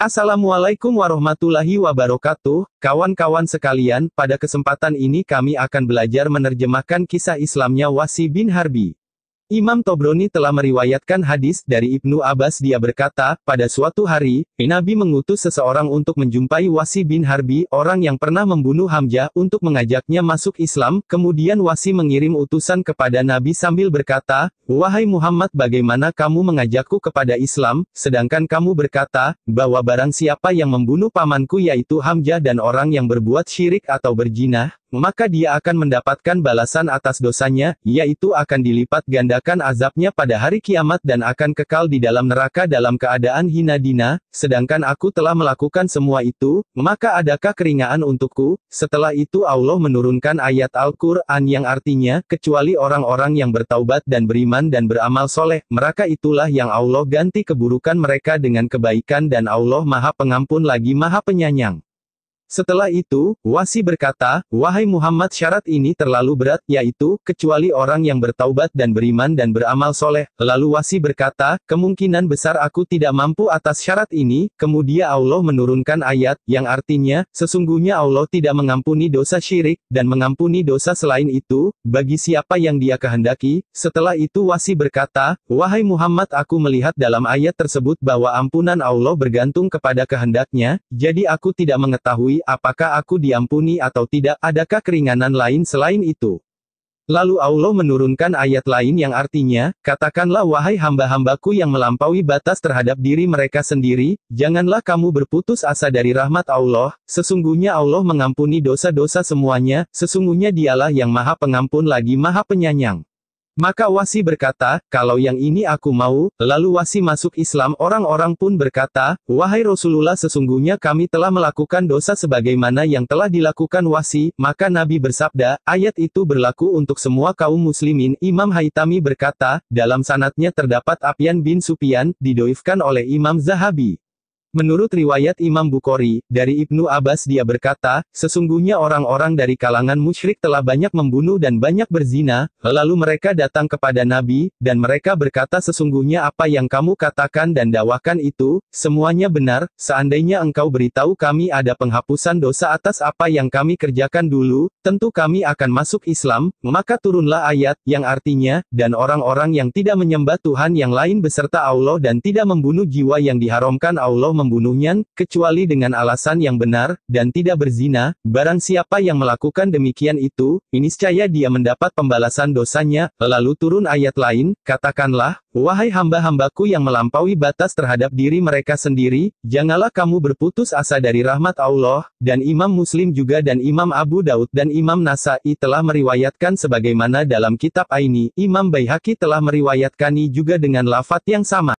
Assalamualaikum warahmatullahi wabarakatuh, kawan-kawan sekalian, pada kesempatan ini kami akan belajar menerjemahkan kisah Islamnya Wasi bin Harbi. Imam Tobroni telah meriwayatkan hadis dari Ibnu Abbas, dia berkata, pada suatu hari, Nabi mengutus seseorang untuk menjumpai Wasi bin Harbi, orang yang pernah membunuh Hamzah, untuk mengajaknya masuk Islam. Kemudian Wasi mengirim utusan kepada Nabi sambil berkata, "Wahai Muhammad, bagaimana kamu mengajakku kepada Islam, sedangkan kamu berkata, bahwa barang siapa yang membunuh pamanku yaitu Hamzah dan orang yang berbuat syirik atau berzina, maka dia akan mendapatkan balasan atas dosanya, yaitu akan dilipat gandakan azabnya pada hari kiamat dan akan kekal di dalam neraka dalam keadaan hina dina, sedangkan aku telah melakukan semua itu, maka adakah keringanan untukku?" Setelah itu Allah menurunkan ayat Al-Quran yang artinya, kecuali orang-orang yang bertaubat dan beriman dan beramal soleh, mereka itulah yang Allah ganti keburukan mereka dengan kebaikan dan Allah Maha Pengampun lagi Maha Penyayang. Setelah itu, Wasi berkata, "Wahai Muhammad, syarat ini terlalu berat, yaitu, kecuali orang yang bertaubat dan beriman dan beramal soleh." Lalu Wasi berkata, "Kemungkinan besar aku tidak mampu atas syarat ini." Kemudian Allah menurunkan ayat, yang artinya, sesungguhnya Allah tidak mengampuni dosa syirik, dan mengampuni dosa selain itu, bagi siapa yang dia kehendaki. Setelah itu Wasi berkata, "Wahai Muhammad, aku melihat dalam ayat tersebut bahwa ampunan Allah bergantung kepada kehendaknya, jadi aku tidak mengetahui apakah aku diampuni atau tidak, adakah keringanan lain selain itu?" Lalu Allah menurunkan ayat lain yang artinya, "Katakanlah wahai hamba-hambaku yang melampaui batas terhadap diri mereka sendiri, janganlah kamu berputus asa dari rahmat Allah, sesungguhnya Allah mengampuni dosa-dosa semuanya, sesungguhnya dialah yang Maha Pengampun lagi Maha Penyayang." Maka Wasi berkata, "Kalau yang ini aku mau." Lalu Wasi masuk Islam. Orang-orang pun berkata, "Wahai Rasulullah, sesungguhnya kami telah melakukan dosa sebagaimana yang telah dilakukan Wasi." Maka Nabi bersabda, ayat itu berlaku untuk semua kaum muslimin. Imam Haitami berkata, dalam sanadnya terdapat Afyan bin Sufyan, didoifkan oleh Imam Zahabi. Menurut riwayat Imam Bukhari, dari Ibnu Abbas dia berkata, sesungguhnya orang-orang dari kalangan musyrik telah banyak membunuh dan banyak berzina, lalu mereka datang kepada Nabi, dan mereka berkata, sesungguhnya apa yang kamu katakan dan dakwakan itu, semuanya benar, seandainya engkau beritahu kami ada penghapusan dosa atas apa yang kami kerjakan dulu, tentu kami akan masuk Islam. Maka turunlah ayat, yang artinya, dan orang-orang yang tidak menyembah Tuhan yang lain beserta Allah dan tidak membunuh jiwa yang diharamkan Allah membunuhnya, kecuali dengan alasan yang benar, dan tidak berzina, barang siapa yang melakukan demikian itu, niscaya dia mendapat pembalasan dosanya. Lalu turun ayat lain, katakanlah, wahai hamba-hambaku yang melampaui batas terhadap diri mereka sendiri, janganlah kamu berputus asa dari rahmat Allah. Dan Imam Muslim juga dan Imam Abu Daud dan Imam Nasa'i telah meriwayatkan sebagaimana dalam kitab Aini. Imam Baihaqi telah meriwayatkannya juga dengan lafaz yang sama.